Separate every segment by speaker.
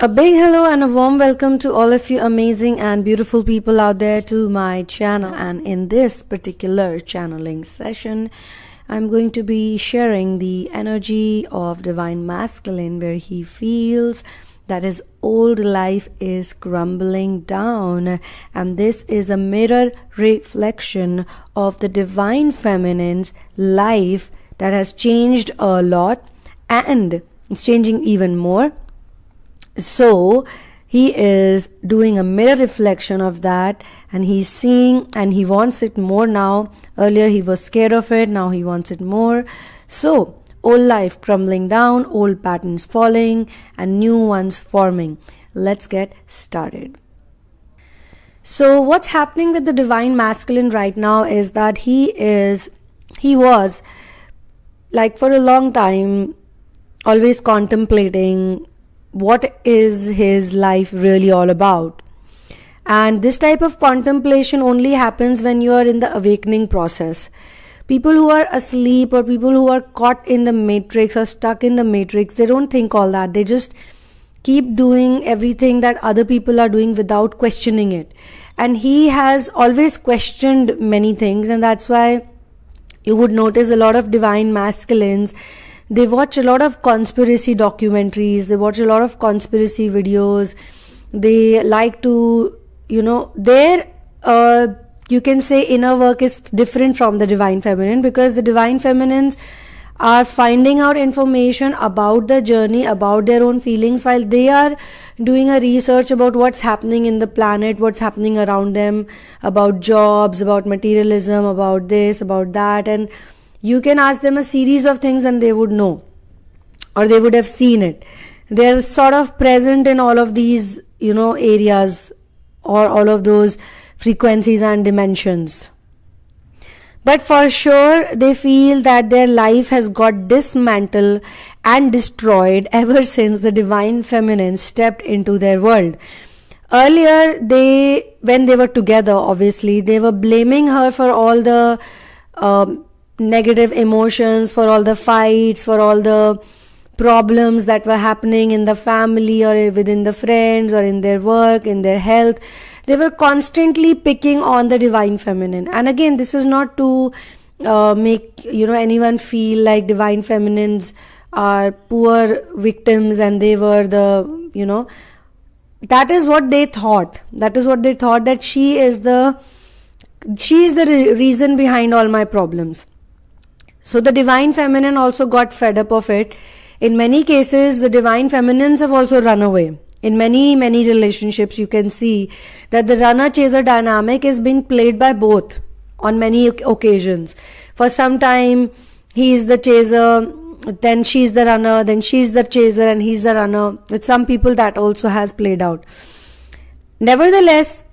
Speaker 1: A big hello and a warm welcome to all of you amazing and beautiful people out there to my channel. And in this particular channeling session, I'm going to be sharing the energy of Divine Masculine, where he feels that his old life is crumbling down, and this is a mirror reflection of the Divine Feminine's life that has changed a lot and it's changing even more. So he is doing a mirror reflection of that, and he's seeing and he wants it more now. Earlier he was scared of it, now he wants it more. So old life crumbling down, old patterns falling and new ones forming. Let's get started. So what's happening with the Divine Masculine right now is that he was like for a long time always contemplating what is his life really all about. And this type of contemplation only happens when you are in the awakening process. People who are asleep or people who are caught in the matrix or stuck in the matrix, they don't think all that. They just keep doing everything that other people are doing without questioning it. And he has always questioned many things, and that's why you would notice a lot of Divine Masculines, they watch a lot of conspiracy documentaries, they watch a lot of conspiracy videos, they like to, their you can say inner work is different from the Divine Feminine, because the Divine Feminines are finding out information about the journey, about their own feelings, while they are doing a research about what's happening in the planet, what's happening around them, about jobs, about materialism, about this, about that. And you can ask them a series of things and they would know, or they would have seen it. They're sort of present in all of these, areas, or all of those frequencies and dimensions. But for sure, they feel that their life has got dismantled and destroyed ever since the Divine Feminine stepped into their world. Earlier, when they were together, obviously, they were blaming her for all the negative emotions, for all the fights, for all the problems that were happening in the family or within the friends or in their work, in their health. They were constantly picking on the Divine Feminine. And again, this is not to make anyone feel like Divine Feminines are poor victims and they were the that is what they thought. That is what they thought, that she is the reason behind all my problems. So the Divine Feminine also got fed up of it. In many cases, the Divine Feminines have also run away. In many relationships, you can see that the runner-chaser dynamic is being played by both on many occasions. For some time, he is the chaser, then she's the runner, then she's the chaser and he's the runner. With some people, that also has played out. Nevertheless,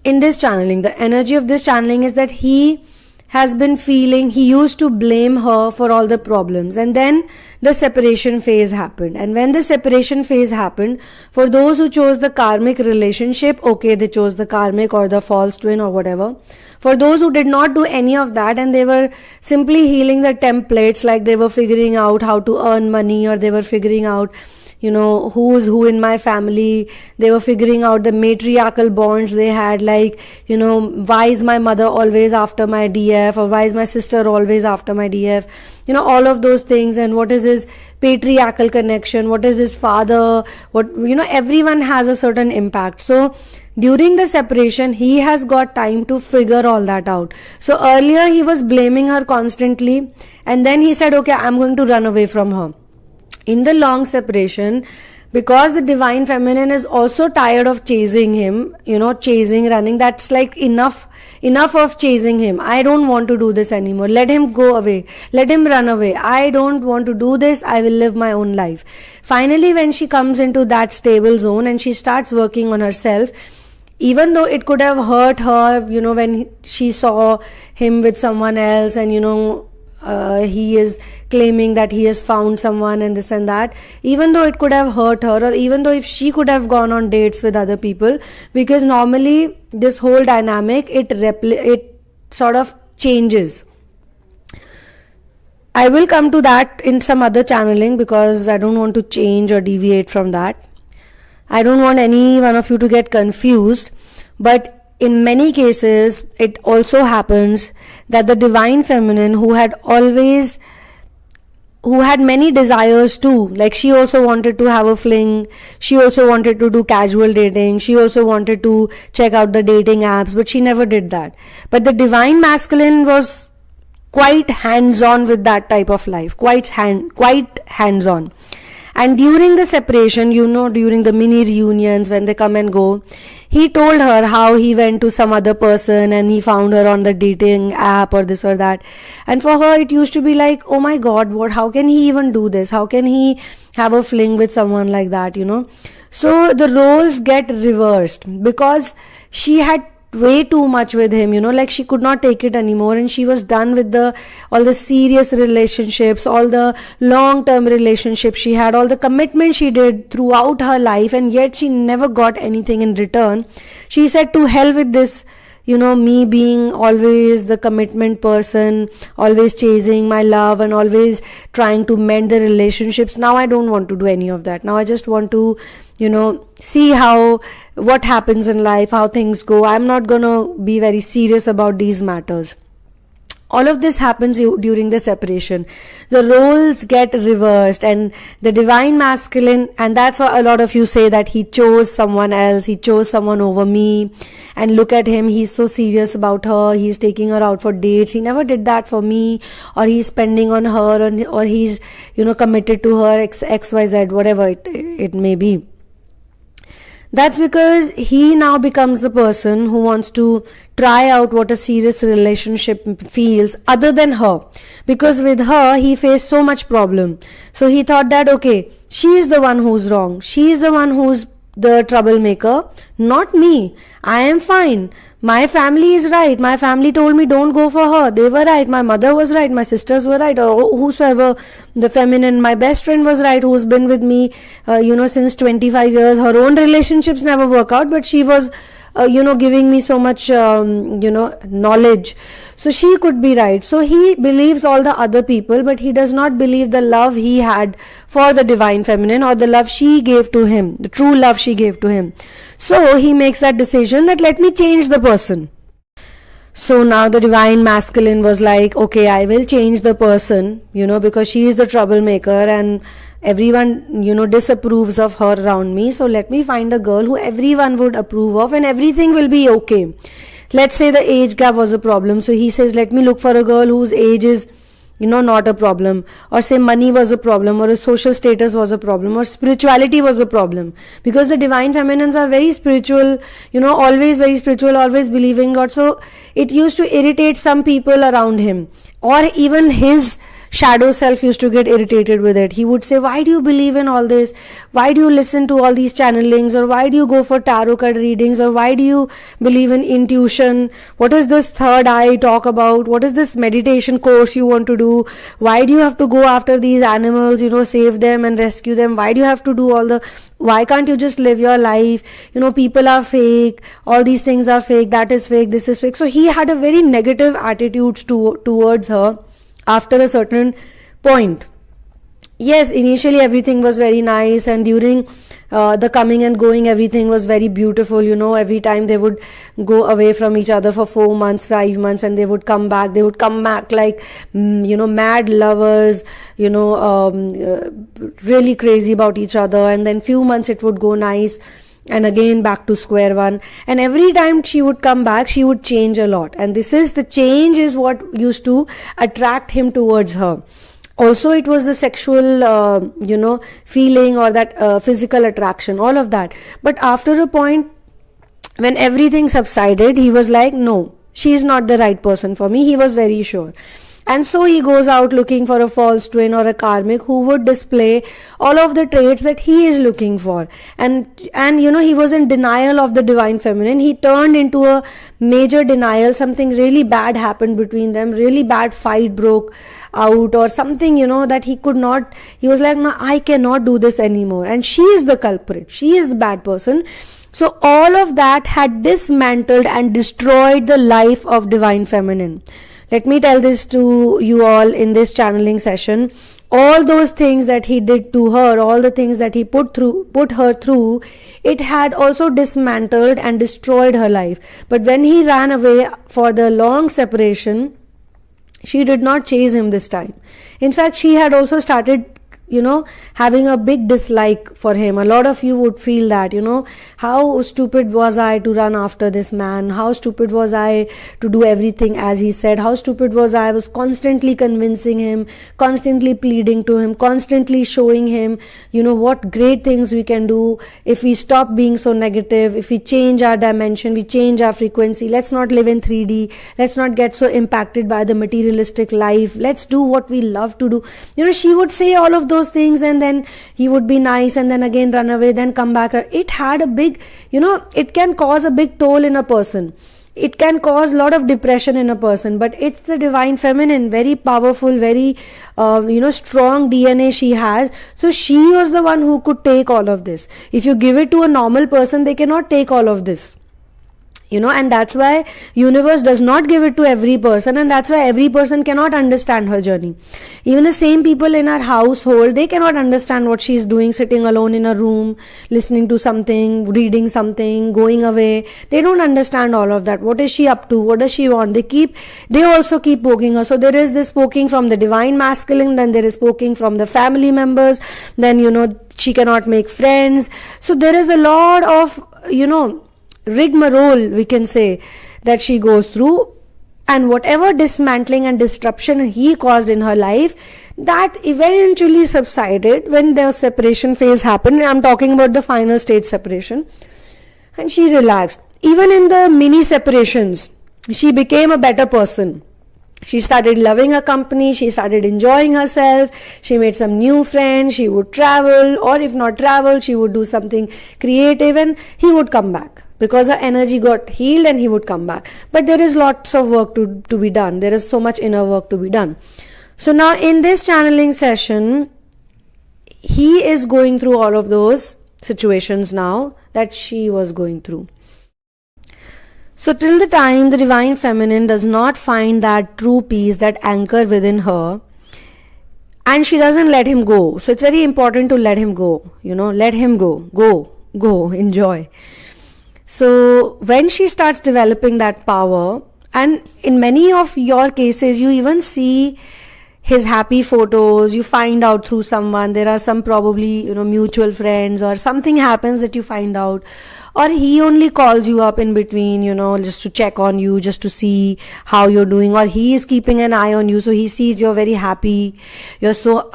Speaker 1: in this channeling, the energy of this channeling is that he has been feeling, he used to blame her for all the problems, and then the separation phase happened. And when the separation phase happened, for those who chose the karmic relationship, okay, they chose the karmic or the false twin or whatever. For those who did not do any of that and they were simply healing the templates, like they were figuring out how to earn money, or they were figuring out who's who in my family. They were figuring out the matriarchal bonds they had, like, why is my mother always after my DF, or why is my sister always after my DF, all of those things. And what is his patriarchal connection, what is his father, everyone has a certain impact. So during the separation, he has got time to figure all that out. So earlier he was blaming her constantly, and then he said, okay, I'm going to run away from her. In the long separation, because the Divine Feminine is also tired of chasing him, running, that's like enough of chasing him. I don't want to do this anymore. Let him go away. Let him run away. I don't want to do this. I will live my own life. Finally, when she comes into that stable zone and she starts working on herself, even though it could have hurt her, when she saw him with someone else and, he is claiming that he has found someone and this and that, even though it could have hurt her, or even though if she could have gone on dates with other people, because normally this whole dynamic, it sort of changes. I will come to that in some other channeling because I don't want to change or deviate from that. I don't want any one of you to get confused, but in many cases, it also happens that the divine feminine who had many desires too, like she also wanted to have a fling, she also wanted to do casual dating, she also wanted to check out the dating apps, but she never did that. But the divine masculine was quite hands-on with that type of life, quite hands-on. And during the separation, during the mini reunions when they come and go, he told her how he went to some other person and he found her on the dating app or this or that. And for her, it used to be like, oh my God, how can he even do this? How can he have a fling with someone like that, So the roles get reversed because she had way too much with him, like she could not take it anymore, and she was done with all the serious relationships, all the long-term relationships she had, all the commitment she did throughout her life, and yet she never got anything in return. She said, to hell with this, me being always the commitment person, always chasing my love and always trying to mend the relationships. Now I don't want to do any of that. Now I just want to, see what happens in life, how things go. I'm not gonna be very serious about these matters. All of this happens during the separation. The roles get reversed, and the divine masculine, and that's why a lot of you say that he chose someone else, he chose someone over me, and look at him, he's so serious about her, he's taking her out for dates, he never did that for me, or he's spending on her, or he's, committed to her XYZ, whatever it may be. That's because he now becomes the person who wants to try out what a serious relationship feels other than her. Because with her, he faced so much problem. So he thought that, okay, she is the one who's wrong. She is the one who's the troublemaker, not me. I am fine. My family is right. My family told me don't go for her. They were right. My mother was right. My sisters were right. Or whosoever, the feminine, my best friend was right, who's been with me, since 25 years. Her own relationships never work out, but she was, giving me so much, knowledge. So she could be right. So he believes all the other people, but he does not believe the love he had for the divine feminine, or the love she gave to him, the true love she gave to him. So he makes that decision that let me change the person. So now the divine masculine was like, okay, I will change the person, because she is the troublemaker and everyone, disapproves of her around me. So let me find a girl who everyone would approve of and everything will be okay. Let's say the age gap was a problem. So he says, let me look for a girl whose age is, not a problem. Or say money was a problem, or a social status was a problem, or spirituality was a problem. Because the divine feminines are very spiritual, always very spiritual, always believing God. So it used to irritate some people around him. Or even his shadow self used to get irritated with it. He would say, why do you believe in all this? Why do you listen to all these channelings? Or why do you go for tarot card readings? Or why do you believe in intuition? What is this third eye talk about? What is this meditation course you want to do? Why do you have to go after these animals, save them and rescue them? Why do you have to do why can't you just live your life? People are fake, all these things are fake, that is fake, this is fake. So he had a very negative attitude towards her after a certain point. Yes, initially everything was very nice, and during the coming and going, everything was very beautiful. Every time they would go away from each other for 4 months, 5 months, and they would come back like, mad lovers, really crazy about each other. And then few months it would go nice, and again back to square one. And every time she would come back, she would change a lot. And the change is what used to attract him towards her. Also, it was the sexual, feeling, or that physical attraction, all of that. But after a point, when everything subsided, he was like, no, she is not the right person for me. He was very sure. And so he goes out looking for a false twin or a karmic who would display all of the traits that he is looking for. And he was in denial of the divine feminine. He turned into a major denial. Something really bad happened between them. Really bad fight broke out or something, that he could not. He was like, no, I cannot do this anymore. And she is the culprit. She is the bad person. So all of that had dismantled and destroyed the life of divine feminine. Let me tell this to you all in this channeling session. All those things that he did to her, all the things that he put her through, it had also dismantled and destroyed her life. But when he ran away for the long separation, she did not chase him this time. In fact, she had also started having a big dislike for him. A lot of you would feel that, how stupid was I to run after this man? How stupid was I to do everything as he said? How stupid was I? I was constantly convincing him, constantly pleading to him, constantly showing him, what great things we can do if we stop being so negative, if we change our dimension, we change our frequency. Let's not live in 3D. Let's not get so impacted by the materialistic life. Let's do what we love to do. She would say all of those things, and then he would be nice, and then again run away, then come back. It had a big, it can cause a big toll in a person. It can cause a lot of depression in a person. But it's the divine feminine, very powerful, very strong DNA she has. So she was the one who could take all of this. If you give it to a normal person, they cannot take all of this. And that's why universe does not give it to every person, and that's why every person cannot understand her journey. Even the same people in our household, they cannot understand what she's doing, sitting alone in a room, listening to something, reading something, going away. They don't understand all of that. What is she up to? What does she want? They also keep poking her. So there is this poking from the divine masculine, then there is poking from the family members, then she cannot make friends. So there is a lot of rigmarole, we can say, that she goes through, and whatever dismantling and disruption he caused in her life, that eventually subsided when the separation phase happened. I'm talking about the final stage separation, and she relaxed. Even in the mini separations, she became a better person. She started loving her company, she started enjoying herself, she made some new friends, she would travel, or if not travel, she would do something creative, and he would come back. Because her energy got healed, and he would come back. But there is lots of work to be done. There is so much inner work to be done. So now in this channeling session, he is going through all of those situations now that she was going through. So till the time the divine feminine does not find that true peace, that anchor within her, and she doesn't let him go. So it's very important to let him go. Let him go, enjoy. So when she starts developing that power, and in many of your cases, you even see his happy photos, you find out through someone, there are some probably, mutual friends, or something happens that you find out, or he only calls you up in between, just to check on you, just to see how you're doing, or he is keeping an eye on you, so he sees you're very happy, you're so,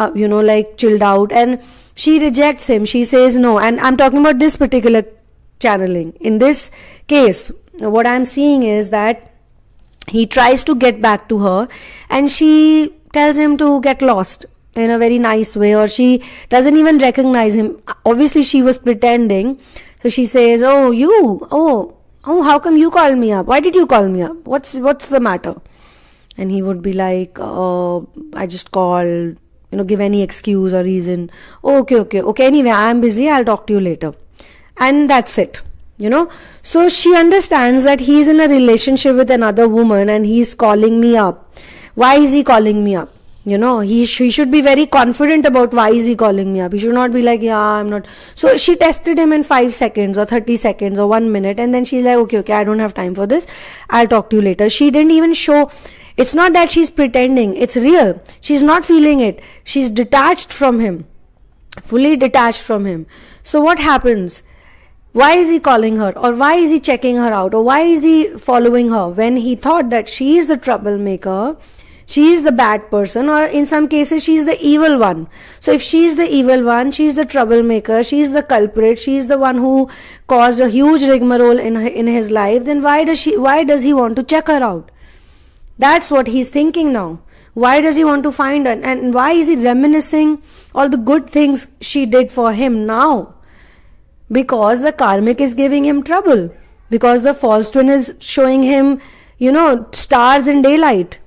Speaker 1: chilled out, and she rejects him, she says no. And I'm talking about this particular channeling. In this case, what I'm seeing is that he tries to get back to her, and she tells him to get lost in a very nice way, or she doesn't even recognize him. Obviously she was pretending. So she says, oh, how come you called me up? Why did you call me up? What's the matter? And he would be like, I just called, give any excuse or reason. Okay, anyway, I'm busy, I'll talk to you later. And that's it, So she understands that he's in a relationship with another woman, and he's calling me up. Why is he calling me up? He should be very confident about why is he calling me up. He should not be like, yeah, I'm not. So she tested him in 5 seconds or 30 seconds or 1 minute, and then she's like, okay, I don't have time for this. I'll talk to you later. She didn't even show. It's not that she's pretending. It's real. She's not feeling it. She's detached from him. Fully detached from him. So what happens? Why is he calling her, or why is he checking her out, or why is he following her when he thought that she is the troublemaker, she is the bad person, or in some cases she is the evil one. So if she is the evil one, she is the troublemaker, she is the culprit, she is the one who caused a huge rigmarole in his life, then why does he want to check her out? That's what he's thinking now. Why does he want to find her, and why is he reminiscing all the good things she did for him now? Because the karmic is giving him trouble. Because the false twin is showing him, stars in daylight.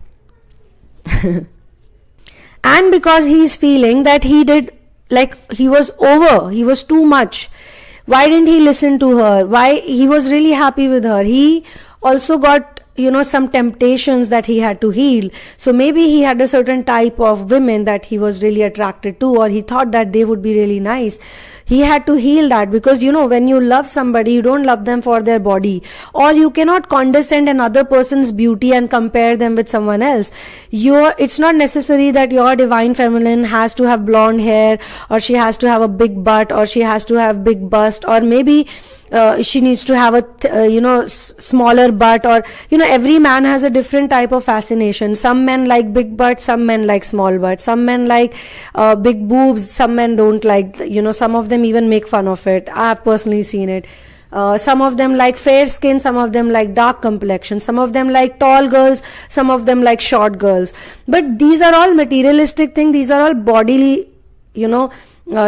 Speaker 1: And because he is feeling that he was too much. Why didn't he listen to her? Why? He was really happy with her. He also got, some temptations that he had to heal. So maybe he had a certain type of women that he was really attracted to, or he thought that they would be really nice. He had to heal that, because when you love somebody, you don't love them for their body, or you cannot condescend another person's beauty and compare them with someone else. It's not necessary that your divine feminine has to have blonde hair, or she has to have a big butt, or she has to have big bust, or maybe she needs to have a smaller butt, or every man has a different type of fascination. Some men like big butt, some men like small butt, some men like big boobs, some men don't like, some of them even make fun of it. I have personally seen it. Some of them like fair skin, some of them like dark complexion, some of them like tall girls, some of them like short girls. But these are all materialistic things, these are all bodily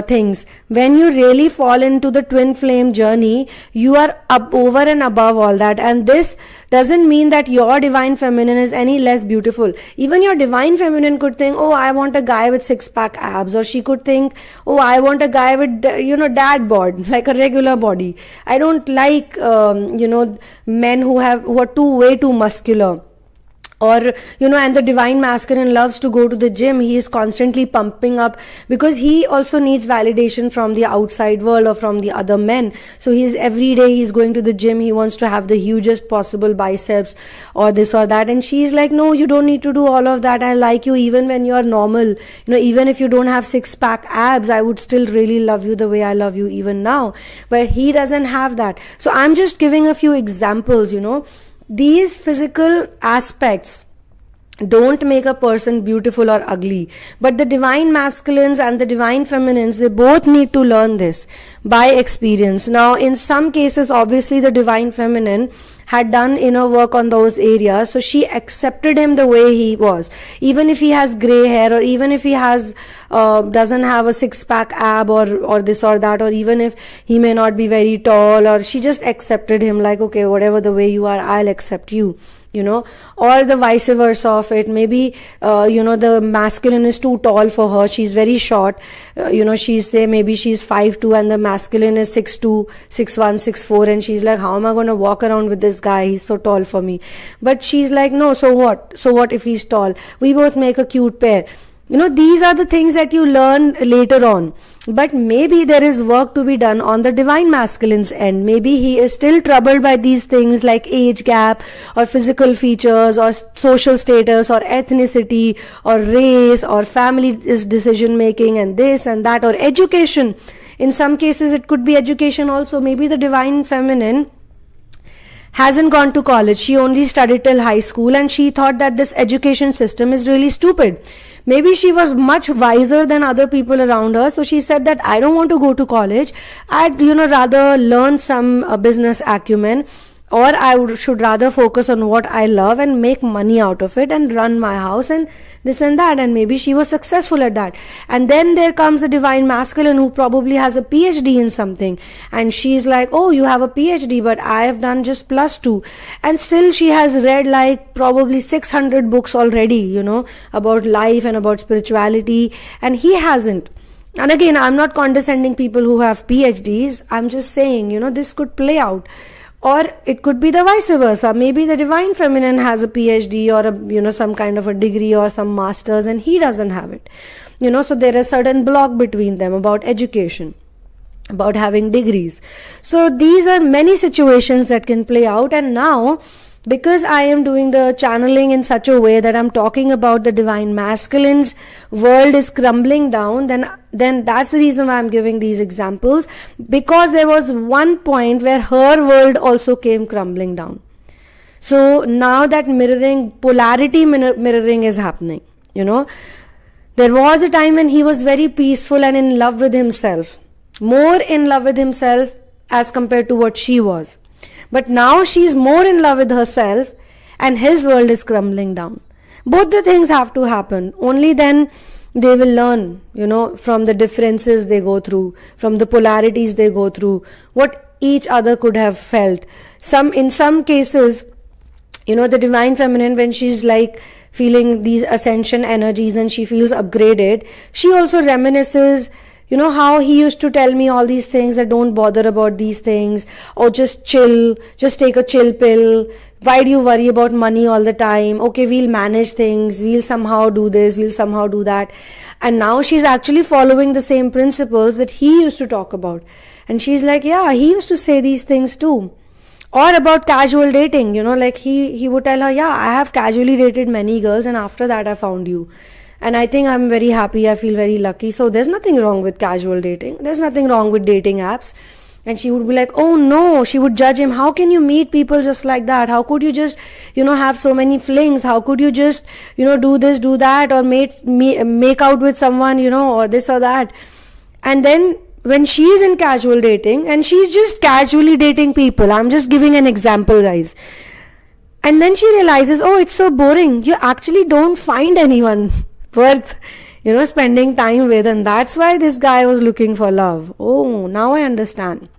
Speaker 1: things. When you really fall into the twin flame journey, you are up over and above all that. And this doesn't mean that your divine feminine is any less beautiful. Even your divine feminine could think, oh, I want a guy with six-pack abs, or she could think, oh, I want a guy with dad bod, like a regular body. I don't like men who are way too muscular. Or and the divine masculine loves to go to the gym. He is constantly pumping up, because he also needs validation from the outside world or from the other men. So every day he's going to the gym, he wants to have the hugest possible biceps or this or that. And she's like, no, you don't need to do all of that. I like you even when you're normal. Even if you don't have six-pack abs, I would still really love you the way I love you even now. But he doesn't have that. So I'm just giving a few examples. These physical aspects don't make a person beautiful or ugly, but the divine masculines and the divine feminines, they both need to learn this by experience. Now, in some cases, obviously the divine feminine had done inner work on those areas, so she accepted him the way he was, even if he has gray hair, or even if he has doesn't have a six-pack ab or this or that, or even if he may not be very tall, or she just accepted him like, okay, whatever the way you are, I'll accept you. Or the vice versa of it. Maybe, the masculine is too tall for her. She's very short. Maybe she's 5'2" and the masculine is 6'2", 6'1", 6'4", and she's like, how am I going to walk around with this guy? He's so tall for me. But she's like, no, so what? So what if he's tall? We both make a cute pair. These are the things that you learn later on. But maybe there is work to be done on the divine masculine's end. Maybe he is still troubled by these things like age gap, or physical features, or social status, or ethnicity, or race, or family decision making, and this and that, or education. In some cases, it could be education also. Maybe the divine feminine hasn't gone to college. She only studied till high school, and she thought that this education system is really stupid. Maybe she was much wiser than other people around her, so she said that I don't want to go to college. I'd rather learn some business acumen, or I should rather focus on what I love and make money out of it and run my house and this and that. And maybe she was successful at that. And then there comes a divine masculine who probably has a PhD in something, and she's like, oh, you have a PhD, but I have done just +2. And still she has read like probably 600 books already, about life and about spirituality, and he hasn't. And again, I'm not condescending people who have PhDs. I'm just saying, this could play out. Or it could be the vice versa. Maybe the divine feminine has a PhD or some kind of a degree or some masters, and he doesn't have it. So there is a certain block between them about education, about having degrees. So these are many situations that can play out. And now, because I am doing the channeling in such a way that I'm talking about the divine masculine's world is crumbling down, then that's the reason why I'm giving these examples, because there was one point where her world also came crumbling down. So now that polarity mirroring is happening. There was a time when he was very peaceful and in love with himself, more in love with himself as compared to what she was. But now she's more in love with herself and his world is crumbling down. Both the things have to happen. Only then they will learn, from the differences they go through, from the polarities they go through, what each other could have felt. In some cases, the divine feminine, when she's like feeling these ascension energies and she feels upgraded, she also reminisces, how he used to tell me all these things, that don't bother about these things, or just chill, just take a chill pill, Why do you worry about money all the time? Okay, we'll manage things, we'll somehow do this, we'll somehow do that. And now she's actually following the same principles that he used to talk about. And she's like, yeah, he used to say these things too. Or about casual dating, like he would tell her, yeah, I have casually dated many girls and after that I found you. And I think I'm very happy, I feel very lucky. So there's nothing wrong with casual dating. There's nothing wrong with dating apps. And she would be like, oh no, she would judge him. How can you meet people just like that? How could you just, have so many flings? How could you just, do this, do that, or make out with someone, or this or that? And then when she is in casual dating and she's just casually dating people, I'm just giving an example, guys. And then she realizes, oh, it's so boring. You actually don't find anyone worth spending time with, and that's why this guy was looking for love. Oh, now I understand.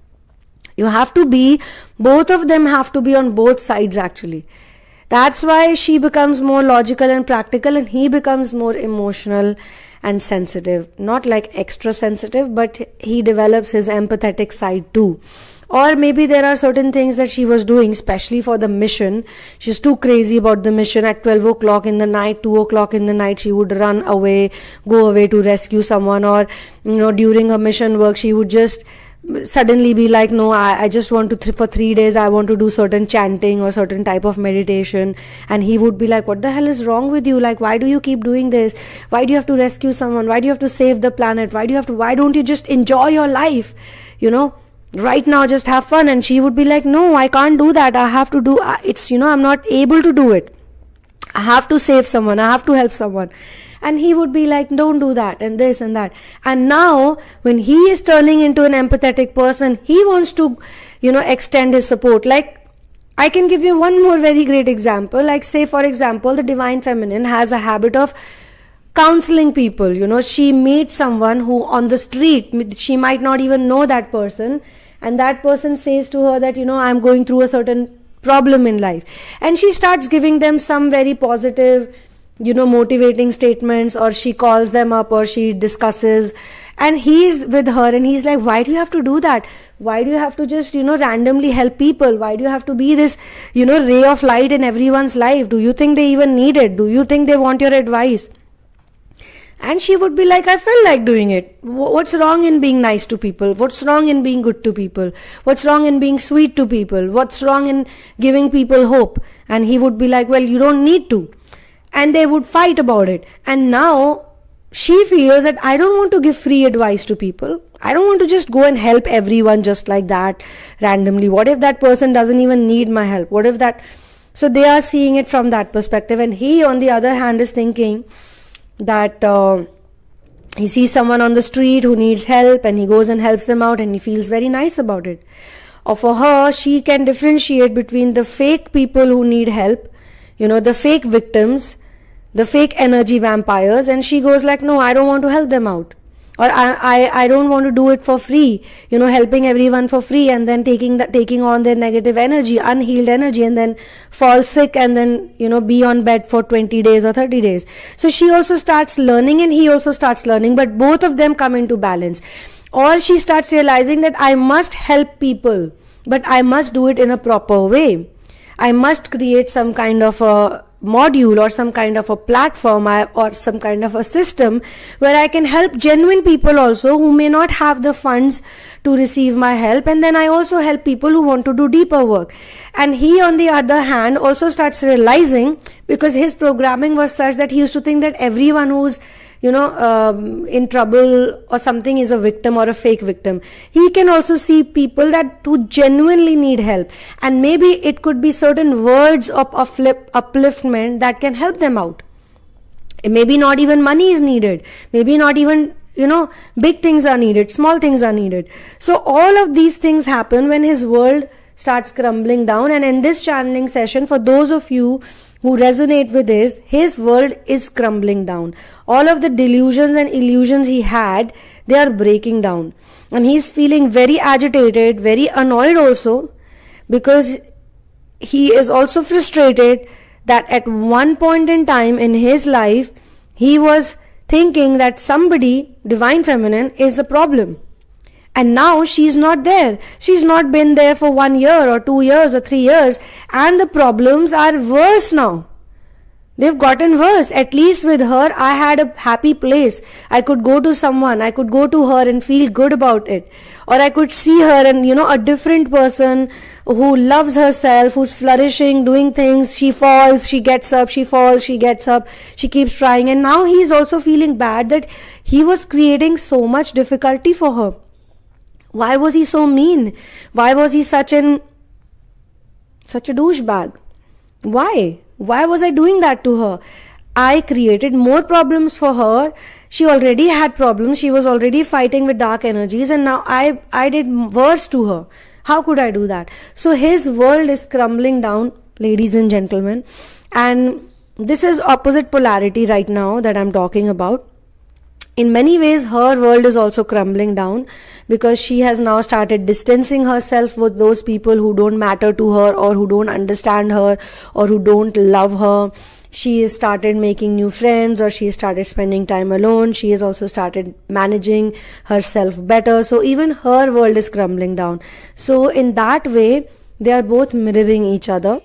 Speaker 1: You have to be, both of them have to be on both sides actually. That's why she becomes more logical and practical and he becomes more emotional and sensitive. Not like extra sensitive, but he develops his empathetic side too. Or maybe there are certain things that she was doing, especially for the mission. She's too crazy about the mission. At 12 o'clock in the night, 2 o'clock in the night, she would run away, go away to rescue someone. Or, during her mission work, she would just suddenly be like, no, I just want to, for 3 days, I want to do certain chanting or certain type of meditation. And he would be like, what the hell is wrong with you? Like, why do you keep doing this? Why do you have to rescue someone? Why do you have to save the planet? Why don't you just enjoy your life? Right now, just have fun. And she would be like, no, I can't do that. I have to do it's, I'm not able to do it. I have to save someone. I have to help someone. And he would be like, don't do that and this and that. And now when he is turning into an empathetic person, he wants to, extend his support. Like, I can give you one more very great example. Like, say, for example, the Divine Feminine has a habit of counseling people. She meets someone who on the street, she might not even know that person. And that person says to her that, I'm going through a certain problem in life. And she starts giving them some very positive, motivating statements, or she calls them up or she discusses. And he's with her and he's like, why do you have to do that? Why do you have to just, randomly help people? Why do you have to be this, ray of light in everyone's life? Do you think they even need it? Do you think they want your advice? And she would be like, I felt like doing it. What's wrong in being nice to people? What's wrong in being good to people? What's wrong in being sweet to people? What's wrong in giving people hope? And he would be like, well, you don't need to. And they would fight about it. And now she feels that I don't want to give free advice to people. I don't want to just go and help everyone just like that randomly. What if that person doesn't even need my help? What if that... So they are seeing it from that perspective. And he, on the other hand, is thinking that he sees someone on the street who needs help and he goes and helps them out and he feels very nice about it. Or for her, she can differentiate between the fake people who need help, the fake victims, the fake energy vampires, and she goes like, no, I don't want to help them out. Or I don't want to do it for free, helping everyone for free and then taking on their negative energy, unhealed energy, and then fall sick and then, be on bed for 20 days or 30 days. So she also starts learning and he also starts learning, but both of them come into balance. Or she starts realizing that I must help people, but I must do it in a proper way. I must create some kind of a module or some kind of a platform or some kind of a system where I can help genuine people also who may not have the funds to receive my help, and then I also help people who want to do deeper work. And he, on the other hand, also starts realizing, because his programming was such that he used to think that everyone who's in trouble or something is a victim or a fake victim. He can also see people who genuinely need help, and maybe it could be certain words of upliftment that can help them out. Maybe not even money is needed. Maybe not even, big things are needed. Small things are needed. So all of these things happen when his world starts crumbling down. And in this channeling session, for those of you who resonate with this, his world is crumbling down. All of the delusions and illusions he had, they are breaking down. And he's feeling very agitated, very annoyed also, because he is also frustrated that at one point in time in his life, he was thinking that somebody, Divine Feminine, is the problem. And now she's not there. She's not been there for 1 year or 2 years or 3 years. And the problems are worse now. They've gotten worse. At least with her, I had a happy place. I could go to someone. I could go to her and feel good about it. Or I could see her and, a different person who loves herself, who's flourishing, doing things. She falls, she gets up, she falls, she gets up. She keeps trying. And now he's also feeling bad that he was creating so much difficulty for her. Why was he so mean? Why was he such a douchebag? Why? Why was I doing that to her? I created more problems for her. She already had problems. She was already fighting with dark energies, and now I did worse to her. How could I do that? So his world is crumbling down, ladies and gentlemen. And this is opposite polarity right now that I'm talking about. In many ways, her world is also crumbling down because she has now started distancing herself with those people who don't matter to her or who don't understand her or who don't love her. She has started making new friends, or she has started spending time alone. She has also started managing herself better. So even her world is crumbling down. So in that way, they are both mirroring each other.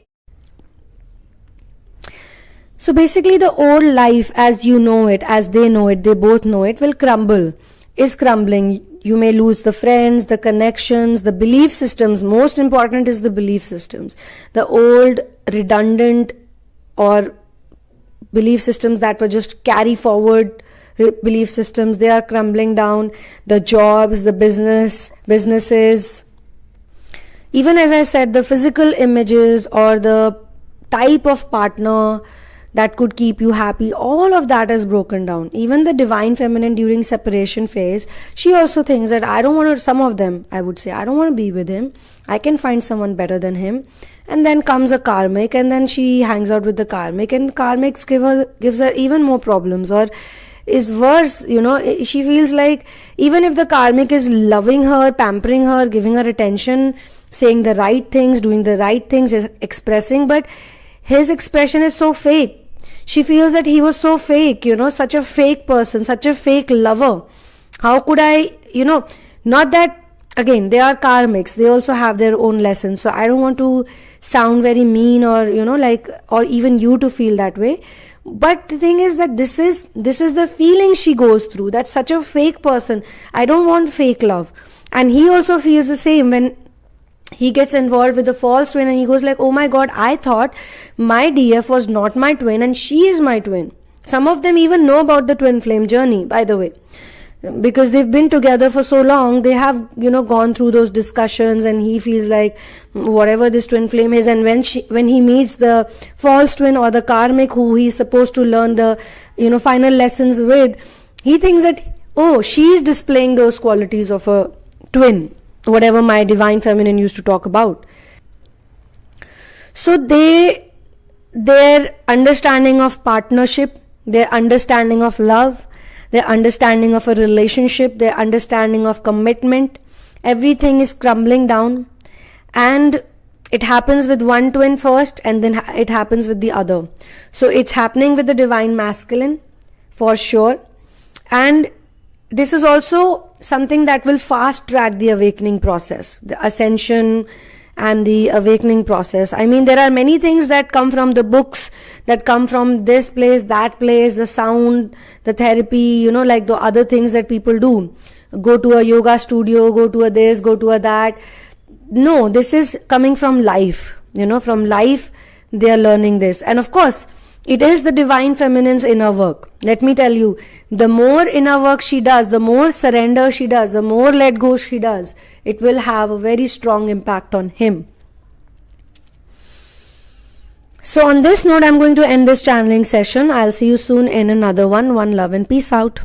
Speaker 1: So basically the old life as you know it, as they know it, they both know it, will crumble, is crumbling. You may lose the friends, the connections, the belief systems. Most important is the belief systems. The old, redundant or belief systems that were just carry forward belief systems, they are crumbling down. The jobs, the businesses. Even as I said, the physical images or the type of partner that could keep you happy, all of that is broken down. Even the divine feminine during separation phase, she also thinks that I don't want to, some of them, I would say, I don't want to be with him. I can find someone better than him. And then comes a karmic, and then she hangs out with the karmic, and karmics gives her even more problems, or is worse. She feels like even if the karmic is loving her, pampering her, giving her attention, saying the right things, doing the right things, expressing, but his expression is so fake. She feels that he was so fake, such a fake person, such a fake lover. How could I, not that, again, they are karmics. They also have their own lessons. So I don't want to sound very mean or, or even you to feel that way. But the thing is that this is the feeling she goes through. That's such a fake person. I don't want fake love. And he also feels the same when he gets involved with the false twin, and he goes like, oh my god, I thought my DF was not my twin and she is my twin. Some of them even know about the twin flame journey, by the way, because they've been together for so long. They have gone through those discussions, and he feels like whatever this twin flame is, and when he meets the false twin or the karmic who he's supposed to learn the final lessons with, he thinks that, oh, she is displaying those qualities of a twin, whatever my divine feminine used to talk about. So their understanding of partnership, their understanding of love, their understanding of a relationship, their understanding of commitment, everything is crumbling down. And it happens with one twin first, and then it happens with the other. So it's happening with the divine masculine for sure. And this is also something that will fast track the awakening process, the ascension and the awakening process. I mean, there are many things that come from the books, that come from this place, that place, the sound, the therapy, like the other things that people do. Go to a yoga studio, go to a this, go to a that. No, this is coming from life. From life, they are learning this. And of course, it is the divine feminine's inner work. Let me tell you, the more inner work she does, the more surrender she does, the more let go she does, it will have a very strong impact on him. So on this note, I'm going to end this channeling session. I'll see you soon in another one. One love and peace out.